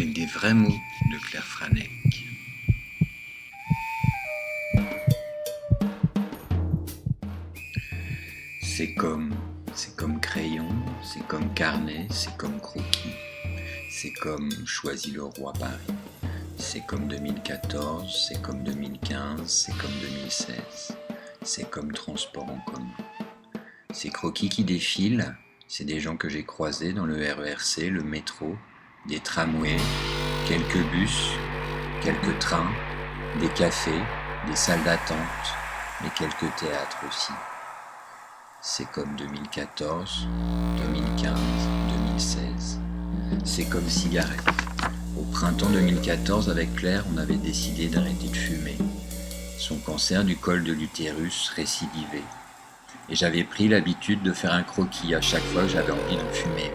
avec des vrais mots de Claire Franek. C'est comme crayon, c'est comme carnet, c'est comme croquis, c'est comme Choisis le roi Paris. C'est comme 2014, c'est comme 2015, c'est comme 2016, c'est comme transport en commun. Ces croquis qui défilent, c'est des gens que j'ai croisés dans le RERC, le métro, des tramways, quelques bus, quelques trains, des cafés, des salles d'attente, mais quelques théâtres aussi. C'est comme 2014, 2015, 2016. C'est comme cigarette. Au printemps 2014, avec Claire, on avait décidé d'arrêter de fumer. Son cancer du col de l'utérus récidivait. Et j'avais pris l'habitude de faire un croquis à chaque fois que j'avais envie de fumer.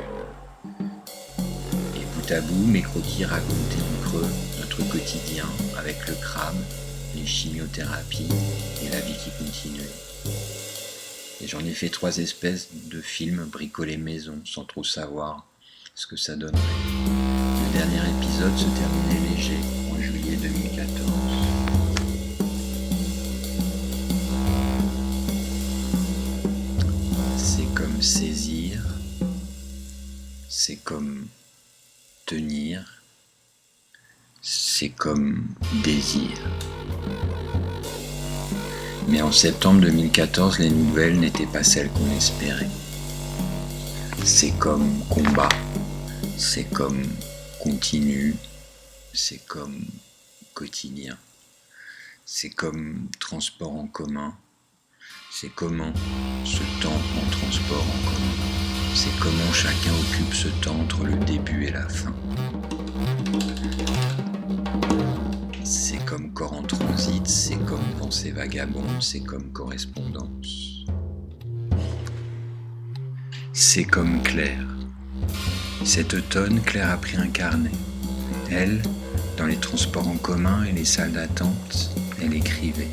Et bout à bout, mes croquis racontaient en creux notre quotidien avec le crabe, les chimiothérapies et la vie qui continuait. Et j'en ai fait 3 espèces de films bricolés maison sans trop savoir ce que ça donnerait. Le dernier épisode se terminait léger en juillet 2014. C'est comme saisir, c'est comme tenir, c'est comme désir. Mais en septembre 2014, les nouvelles n'étaient pas celles qu'on espérait. C'est comme combat, c'est comme continu, c'est comme quotidien, c'est comme transport en commun, c'est comment ce temps en transport en commun, c'est comment chacun occupe ce temps entre le début et la fin. C'est comme corps en transit, c'est comme pensée vagabonde, c'est comme correspondance. C'est comme Claire. Cet automne, Claire a pris un carnet. Elle, dans les transports en commun et les salles d'attente, elle écrivait.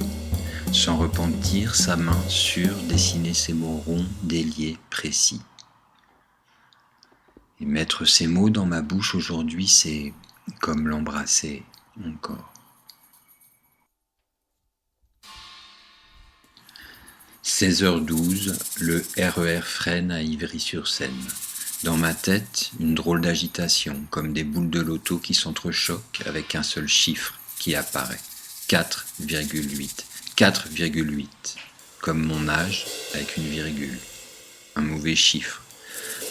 Sans repentir, sa main sûre dessinait ces mots ronds, déliés, précis. Et mettre ces mots dans ma bouche aujourd'hui, c'est comme l'embrasser encore. 16h12, le RER freine à Ivry-sur-Seine. Dans ma tête, une drôle d'agitation, comme des boules de loto qui s'entrechoquent avec un seul chiffre qui apparaît. 4,8. 4,8. Comme mon âge avec une virgule. Un mauvais chiffre.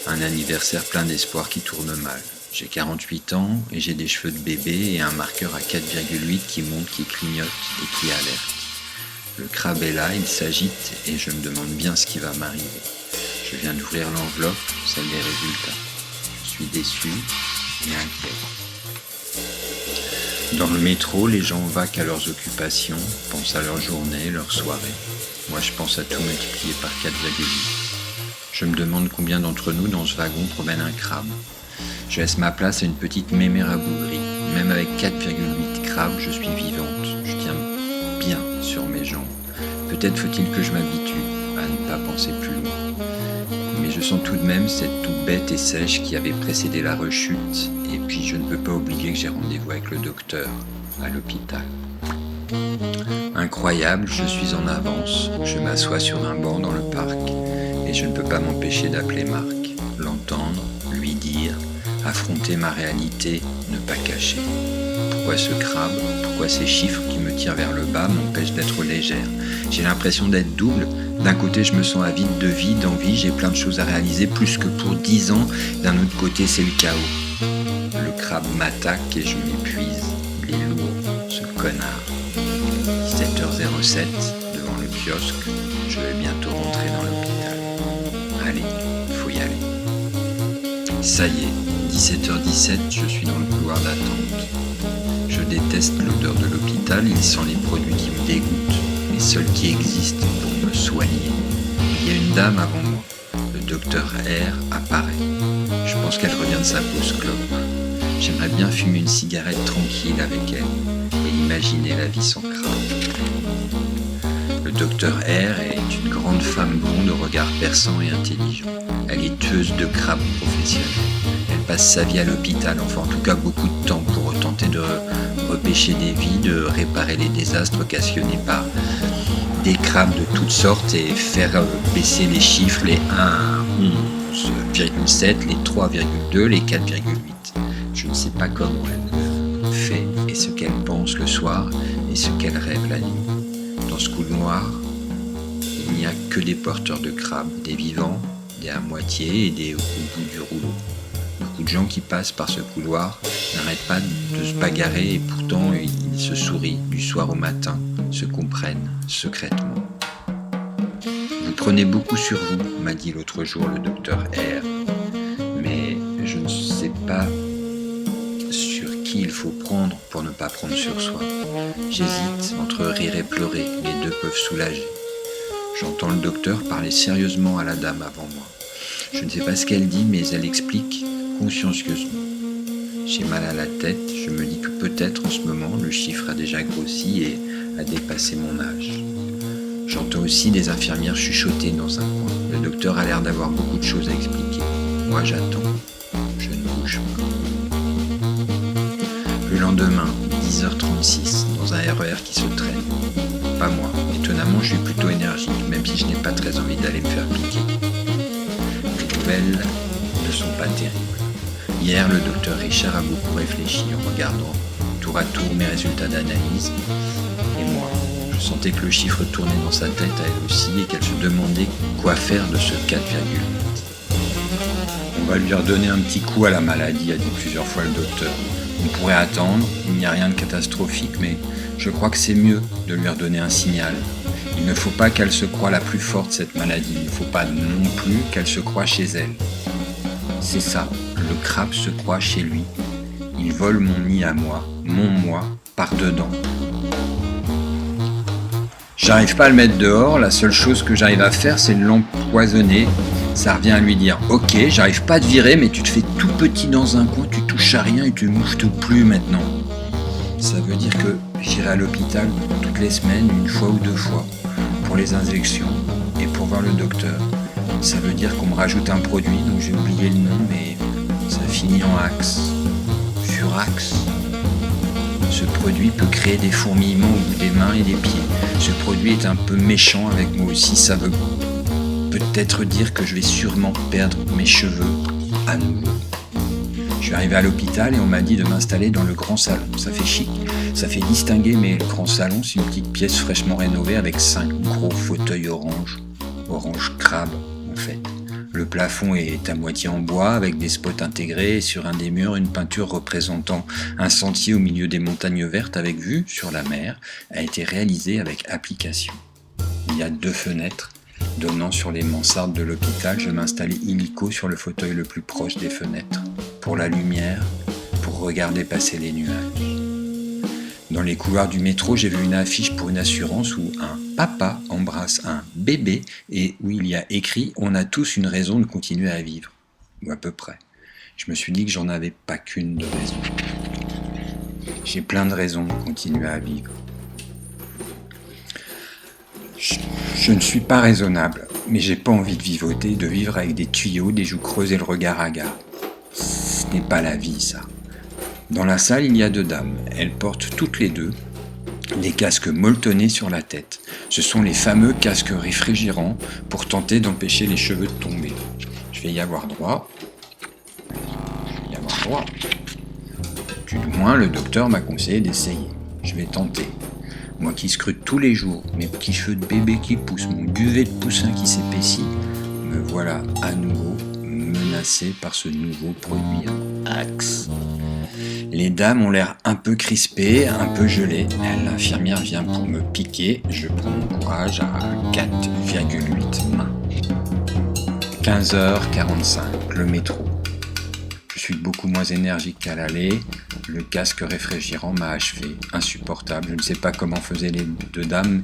Un anniversaire plein d'espoir qui tourne mal. J'ai 48 ans et j'ai des cheveux de bébé et un marqueur à 4,8 qui monte, qui clignote et qui alerte. Le crabe est là, il s'agite et je me demande bien ce qui va m'arriver. Je viens d'ouvrir l'enveloppe, celle des résultats. Je suis déçu et inquiet. Dans le métro, les gens vaquent à leurs occupations, pensent à leur journée, leur soirée. Moi, je pense à tout multiplier par 4,8. Je me demande combien d'entre nous dans ce wagon promènent un crabe. Je laisse ma place à une petite mémère rabougrie. Même avec 4,8 crabes, je suis vivante. Je tiens bien sur mes jambes. Peut-être faut-il que je m'habitue à ne pas penser plus loin. Mais je sens tout de même cette toux bête et sèche qui avait précédé la rechute. Et puis je ne peux pas oublier que j'ai rendez-vous avec le docteur à l'hôpital. Incroyable, je suis en avance. Je m'assois sur un banc dans le parc. Et je ne peux pas m'empêcher d'appeler Marc. L'entendre, lui dire, affronter ma réalité, ne pas cacher. Pourquoi ce crabe, pourquoi ces chiffres qui me tirent vers le bas m'empêchent d'être légère? J'ai l'impression d'être double. D'un côté, je me sens avide de vie, d'envie, j'ai plein de choses à réaliser, plus que pour 10 ans. D'un autre côté, c'est le chaos. Le crabe m'attaque et je m'épuise. Il est lourd, ce connard. 17h07, devant le kiosque, je vais bientôt rentrer dans l'hôpital. Allez, faut y aller. Ça y est, 17h17, je suis dans le couloir d'attente. Je déteste l'odeur de l'hôpital, il sent les produits qui me dégoûtent, les seuls qui existent pour me soigner. Il y a une dame avant moi, le docteur R apparaît. Je pense qu'elle revient de sa pause clope. J'aimerais bien fumer une cigarette tranquille avec elle et imaginer la vie sans crabe. Le docteur R est une grande femme blonde au regard perçant et intelligent. Elle est tueuse de crabes professionnelle. Elle passe sa vie à l'hôpital, enfin en tout cas beaucoup de temps pour tenter de repêcher des vies, de réparer les désastres occasionnés par des crabes de toutes sortes et faire baisser les chiffres, les 1,11,7, les 3,2, les 4,8. Je ne sais pas comment elle fait et ce qu'elle pense le soir et ce qu'elle rêve la nuit. Dans ce couloir, il n'y a que des porteurs de crabes, des vivants, des à moitié et des au bout du rouleau. Beaucoup de gens qui passent par ce couloir n'arrêtent pas de se bagarrer et pourtant ils se sourient du soir au matin, se comprennent secrètement. Vous prenez beaucoup sur vous, m'a dit l'autre jour le docteur R. Mais je ne sais pas sur qui il faut prendre pour ne pas prendre sur soi. J'hésite entre rire et pleurer, les deux peuvent soulager. J'entends le docteur parler sérieusement à la dame avant moi. Je ne sais pas ce qu'elle dit, mais elle explique consciencieusement. J'ai mal à la tête, je me dis que peut-être en ce moment le chiffre a déjà grossi et a dépassé mon âge. J'entends aussi des infirmières chuchoter dans un coin. Le docteur a l'air d'avoir beaucoup de choses à expliquer. Moi j'attends, je ne bouge pas. Le lendemain, 10h36, dans un RER qui se traîne. Pas moi, étonnamment je suis plutôt énergique, même si je n'ai pas très envie d'aller me faire piquer. Les nouvelles ne sont pas terribles. Hier, le docteur Richard a beaucoup réfléchi en regardant tour à tour mes résultats d'analyse. Et moi, je sentais que le chiffre tournait dans sa tête à elle aussi et qu'elle se demandait quoi faire de ce 4,8. On va lui redonner un petit coup à la maladie, a dit plusieurs fois le docteur. On pourrait attendre, il n'y a rien de catastrophique, mais je crois que c'est mieux de lui redonner un signal. Il ne faut pas qu'elle se croie la plus forte, cette maladie. Il ne faut pas non plus qu'elle se croie chez elle. C'est ça, le crabe se croit chez lui. Il vole mon nid à moi, mon moi, par dedans. J'arrive pas à le mettre dehors, la seule chose que j'arrive à faire, c'est de l'empoisonner. Ça revient à lui dire « Ok, j'arrive pas à te virer, mais tu te fais tout petit dans un coin, tu touches à rien et tu mouftes plus maintenant. » Ça veut dire que j'irai à l'hôpital toutes les semaines, une fois ou deux fois, pour les injections et pour voir le docteur. Ça veut dire qu'on me rajoute un produit dont j'ai oublié le nom, mais ça finit en axe. Furax. Ce produit peut créer des fourmillements au bout des mains et des pieds. Ce produit est un peu méchant avec moi aussi, ça veut peut-être dire que je vais sûrement perdre mes cheveux à nouveau. Je suis arrivé à l'hôpital et on m'a dit de m'installer dans le grand salon. Ça fait chic, ça fait distinguer, mais le grand salon, c'est une petite pièce fraîchement rénovée avec 5 gros fauteuils orange crabe en fait. Le plafond est à moitié en bois avec des spots intégrés et sur un des murs, une peinture représentant un sentier au milieu des montagnes vertes avec vue sur la mer a été réalisée avec application. Il y a 2 fenêtres donnant sur les mansardes de l'hôpital. Je m'installais illico sur le fauteuil le plus proche des fenêtres, pour la lumière, pour regarder passer les nuages. Dans les couloirs du métro, j'ai vu une affiche pour une assurance où un papa embrasse un bébé et où il y a écrit « On a tous une raison de continuer à vivre ». Ou à peu près. Je me suis dit que j'en avais pas qu'une de raison. J'ai plein de raisons de continuer à vivre. Je ne suis pas raisonnable, mais j'ai pas envie de vivoter, de vivre avec des tuyaux, des joues creuses et le regard hagard. Ce n'est pas la vie, ça. Dans la salle, il y a 2 dames. Elles portent toutes les 2 des casques molletonnés sur la tête. Ce sont les fameux casques réfrigérants pour tenter d'empêcher les cheveux de tomber. Je vais y avoir droit. Du moins, le docteur m'a conseillé d'essayer. Je vais tenter. Moi qui scrute tous les jours mes petits cheveux de bébé qui poussent, mon duvet de poussin qui s'épaissit, me voilà à nouveau menacé par ce nouveau produit Axe. Les dames ont l'air un peu crispées, un peu gelées. L'infirmière vient pour me piquer. Je prends mon courage à 4,8 mains. 15h45, le métro. Je suis beaucoup moins énergique qu'à l'aller. Le casque réfrigérant m'a achevé. Insupportable. Je ne sais pas comment faisaient les 2 dames.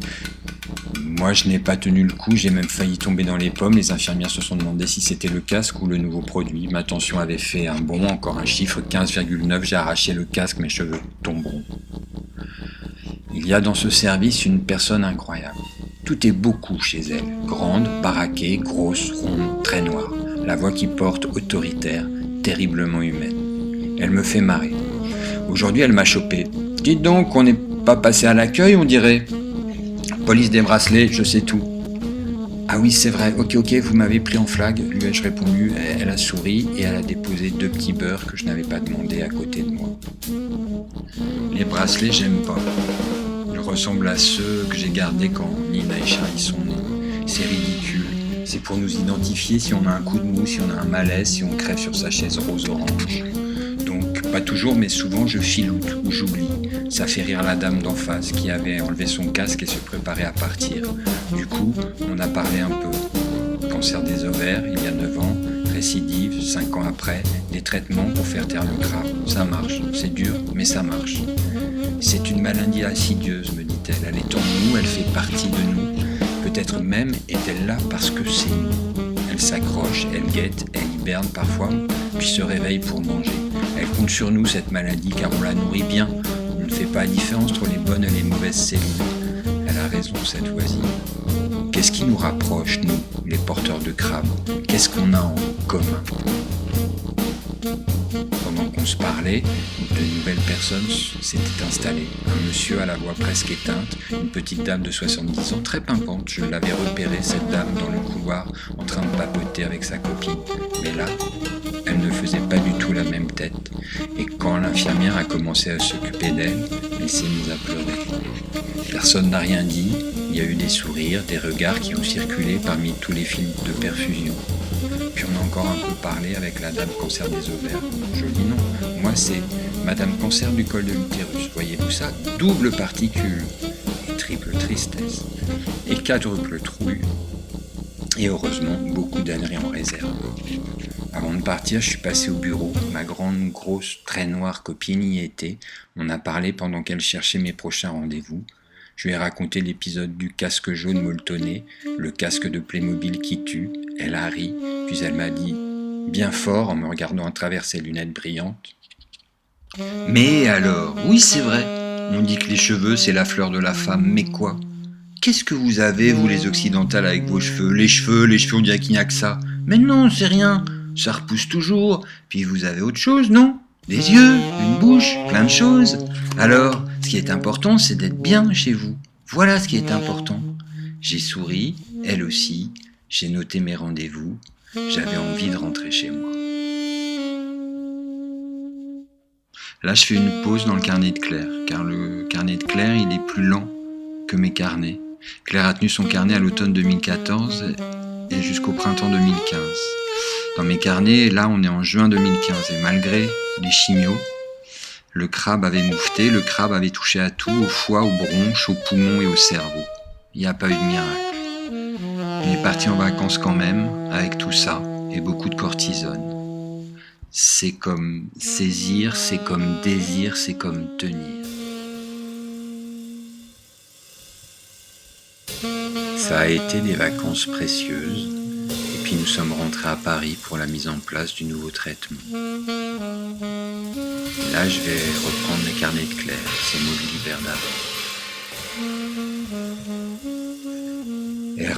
Moi, je n'ai pas tenu le coup. J'ai même failli tomber dans les pommes. Les infirmières se sont demandé si c'était le casque ou le nouveau produit. Ma tension avait fait un bond, encore un chiffre, 15,9. J'ai arraché le casque, mes cheveux tomberont. Il y a dans ce service une personne incroyable. Tout est beaucoup chez elle. Grande, baraquée, grosse, ronde, très noire. La voix qui porte, autoritaire, terriblement humaine. Elle me fait marrer. Aujourd'hui, elle m'a chopé. Dites donc, on n'est pas passé à l'accueil, on dirait. Police des bracelets, je sais tout. Ah oui, c'est vrai, ok, vous m'avez pris en flag, lui ai-je répondu. Elle a souri et elle a déposé 2 petits beurres que je n'avais pas demandé à côté de moi. Les bracelets, j'aime pas. Ils ressemblent à ceux que j'ai gardés quand Nina et Charlie sont nés. C'est ridicule. C'est pour nous identifier si on a un coup de mou, si on a un malaise, si on crève sur sa chaise rose-orange. Donc, pas toujours, mais souvent, je filoute ou j'oublie. Ça fait rire la dame d'en face qui avait enlevé son casque et se préparait à partir. Du coup, on a parlé un peu. Cancer des ovaires, il y a 9 ans, récidive, 5 ans après, des traitements pour faire taire le crabe. Ça marche, c'est dur, mais ça marche. C'est une maladie insidieuse, me dit-elle. Elle est en nous, elle fait partie de nous. Peut-être même est-elle là parce que c'est nous. Elle s'accroche, elle guette, elle hiberne parfois, puis se réveille pour manger. Elle compte sur nous, cette maladie, car on la nourrit bien. On ne fait pas la différence entre les bonnes et les mauvaises cellules. Elle a raison, cette voisine. Qu'est-ce qui nous rapproche, nous, les porteurs de crabes? Qu'est-ce qu'on a en commun? Pendant qu'on se parlait, de nouvelles personnes s'étaient installées. Un monsieur à la voix presque éteinte, une petite dame de 70 ans, très pimpante. Je l'avais repérée, cette dame, dans le couloir, en train de papoter avec sa copine. Mais là, elle ne faisait pas du tout la même tête. Et quand l'infirmière a commencé à s'occuper d'elle, elle s'est mise à pleurer. Personne n'a rien dit. Il y a eu des sourires, des regards qui ont circulé parmi tous les fils de perfusion. Puis on a encore un peu parlé avec la dame cancer des ovaires. Joli nom. Moi, c'est Madame cancer du col de l'utérus. Voyez-vous ça? Double particule. Et triple tristesse. Et quadruple trouille. Et heureusement, beaucoup d'âneries en réserve. Avant de partir, je suis passé au bureau. Ma grande, grosse, très noire copine y était. On a parlé pendant qu'elle cherchait mes prochains rendez-vous. Je lui ai raconté l'épisode du casque jaune molletonné, le casque de Playmobil qui tue. Elle a ri, puis elle m'a dit, bien fort en me regardant à travers ses lunettes brillantes. Mais alors, oui c'est vrai, on dit que les cheveux c'est la fleur de la femme, mais quoi? Qu'est-ce que vous avez, vous les occidentales, avec vos cheveux? Les cheveux, on dirait qu'il n'y a que ça. Mais non, c'est rien, ça repousse toujours. Puis vous avez autre chose, non? Des yeux, une bouche, plein de choses. Alors, ce qui est important, c'est d'être bien chez vous. Voilà ce qui est important. J'ai souri, elle aussi. J'ai noté mes rendez-vous. J'avais envie de rentrer chez moi. Là, je fais une pause dans le carnet de Claire, car le carnet de Claire, il est plus lent que mes carnets. Claire a tenu son carnet à l'automne 2014 et jusqu'au printemps 2015. Dans mes carnets, là, on est en juin 2015 et malgré les chimios, le crabe avait moufté, le crabe avait touché à tout, au foie, aux bronches, aux poumons et au cerveau. Il n'y a pas eu de miracle. Il est parti en vacances quand même, avec tout ça, et beaucoup de cortisone. C'est comme saisir, c'est comme désir, c'est comme tenir. Ça a été des vacances précieuses, et puis nous sommes rentrés à Paris pour la mise en place du nouveau traitement. Là, je vais reprendre mes carnets de Claire, ces mots de l'hiver d'avant.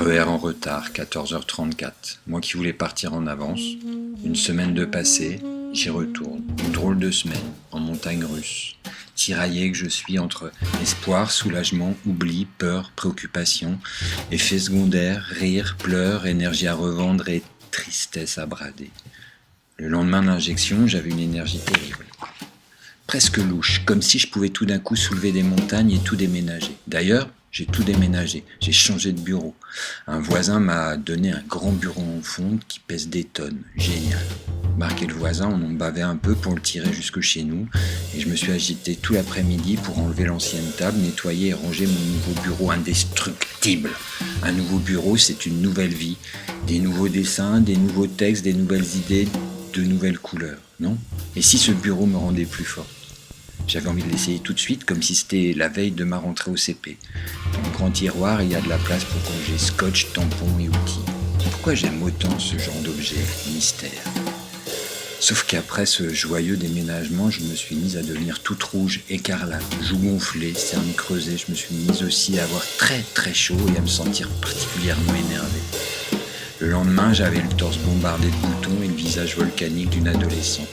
RER en retard, 14h34. Moi qui voulais partir en avance. Une semaine de passé, j'y retourne. Une drôle de semaine, en montagne russe. Tiraillé que je suis entre espoir, soulagement, oubli, peur, préoccupation, effets secondaires, rire, pleurs, énergie à revendre et tristesse à brader. Le lendemain de l'injection, j'avais une énergie terrible. Presque louche, comme si je pouvais tout d'un coup soulever des montagnes et tout déménager. D'ailleurs, j'ai tout déménagé, j'ai changé de bureau. Un voisin m'a donné un grand bureau en fonte qui pèse des tonnes. Génial. Marc et le voisin, on en bavait un peu pour le tirer jusque chez nous. Et je me suis agité tout l'après-midi pour enlever l'ancienne table, nettoyer et ranger mon nouveau bureau indestructible. Un nouveau bureau, c'est une nouvelle vie. Des nouveaux dessins, des nouveaux textes, des nouvelles idées, de nouvelles couleurs, non? Et si ce bureau me rendait plus fort? J'avais envie de l'essayer tout de suite, comme si c'était la veille de ma rentrée au CP. Dans le grand tiroir, il y a de la place pour ranger scotch, tampons et outils. Pourquoi j'aime autant ce genre d'objet mystère? Sauf qu'après ce joyeux déménagement, je me suis mise à devenir toute rouge, écarlate, joues gonflées, cernes creusées. Je me suis mise aussi à avoir très très chaud et à me sentir particulièrement énervé. Le lendemain, j'avais le torse bombardé de boutons et le visage volcanique d'une adolescente.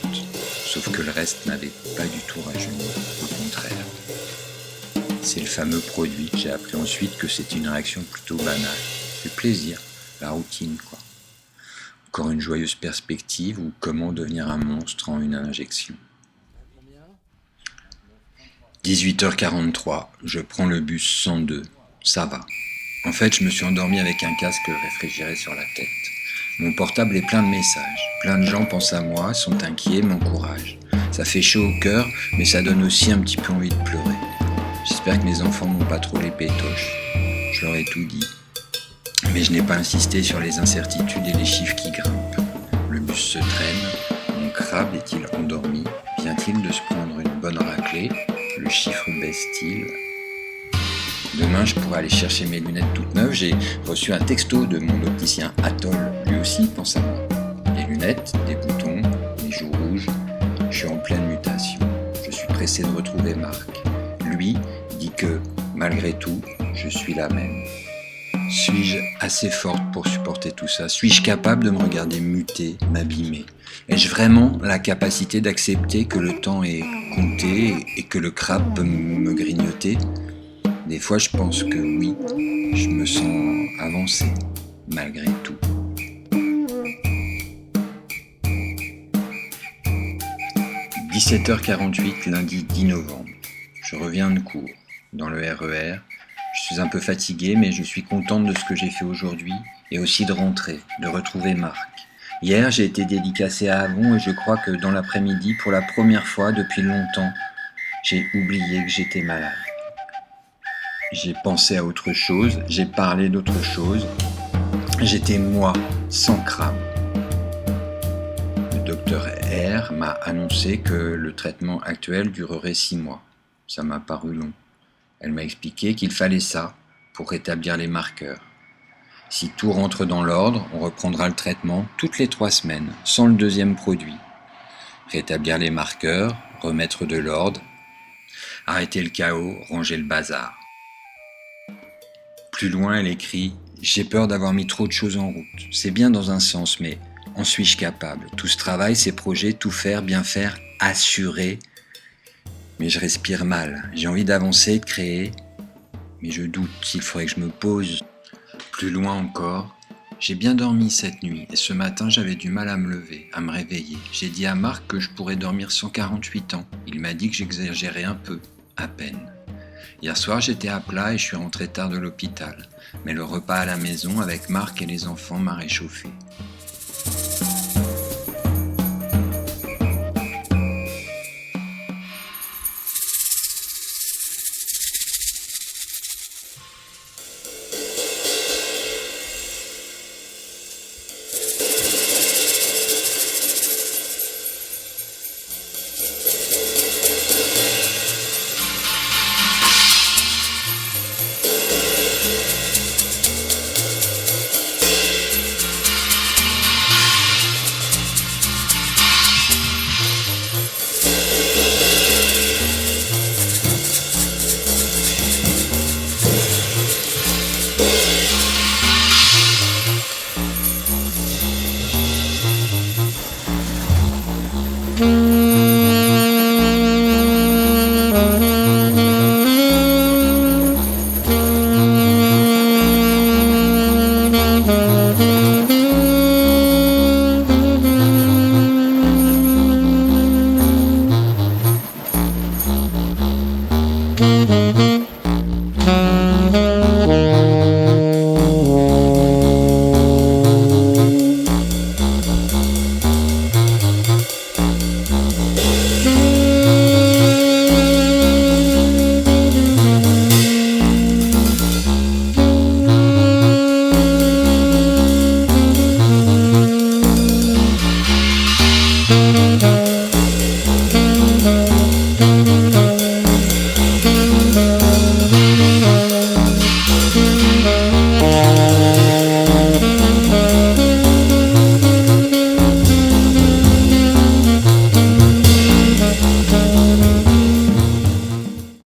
Sauf que le reste n'avait pas du tout rajeuni, au contraire. C'est le fameux produit. J'ai appris ensuite que c'était une réaction plutôt banale. Le plaisir, la routine, quoi. Encore une joyeuse perspective ou comment devenir un monstre en une injection. 18h43, je prends le bus 102. Ça va. En fait, je me suis endormi avec un casque réfrigéré sur la tête. Mon portable est plein de messages. Plein de gens pensent à moi, sont inquiets, m'encouragent. Ça fait chaud au cœur, mais ça donne aussi un petit peu envie de pleurer. J'espère que mes enfants n'ont pas trop les pétoches. Je leur ai tout dit. Mais je n'ai pas insisté sur les incertitudes et les chiffres qui grimpent. Le bus se traîne. Mon crabe est-il endormi? Vient-il de se prendre une bonne raclée? Le chiffre baisse-t-il? Demain, je pourrai aller chercher mes lunettes toutes neuves. J'ai reçu un texto de mon opticien Atoll. Lui aussi pense à moi. Des lunettes, des boutons, des joues rouges. Je suis en pleine mutation. Je suis pressé de retrouver Marc. Lui dit que, malgré tout, je suis la même. Suis-je assez forte pour supporter tout ça? Suis-je capable de me regarder muter, m'abîmer? Ai-je vraiment la capacité d'accepter que le temps est compté et que le crabe peut me grignoter? Des fois, je pense que oui, je me sens avancé, malgré tout. 17h48, lundi 10 novembre. Je reviens de cours, dans le RER. Je suis un peu fatigué, mais je suis contente de ce que j'ai fait aujourd'hui et aussi de rentrer, de retrouver Marc. Hier, j'ai été dédicacé à Avon et je crois que dans l'après-midi, pour la première fois depuis longtemps, j'ai oublié que j'étais malade. J'ai pensé à autre chose, j'ai parlé d'autre chose. J'étais moi, sans crabe. Le docteur R m'a annoncé que le traitement actuel durerait 6 mois. Ça m'a paru long. Elle m'a expliqué qu'il fallait ça pour rétablir les marqueurs. Si tout rentre dans l'ordre, on reprendra le traitement toutes les 3 semaines, sans le deuxième produit. Rétablir les marqueurs, remettre de l'ordre, arrêter le chaos, ranger le bazar. Plus loin, elle écrit « J'ai peur d'avoir mis trop de choses en route. C'est bien dans un sens, mais en suis-je capable? Tout ce travail, ces projets, tout faire, bien faire, assurer. Mais je respire mal. J'ai envie d'avancer, de créer. Mais je doute s'il faudrait que je me pose. » Plus loin encore, j'ai bien dormi cette nuit et ce matin j'avais du mal à me lever, à me réveiller. J'ai dit à Marc que je pourrais dormir 148 ans. Il m'a dit que j'exagérais un peu, à peine. Hier soir j'étais à plat et je suis rentré tard de l'hôpital. Mais le repas à la maison avec Marc et les enfants m'a réchauffé.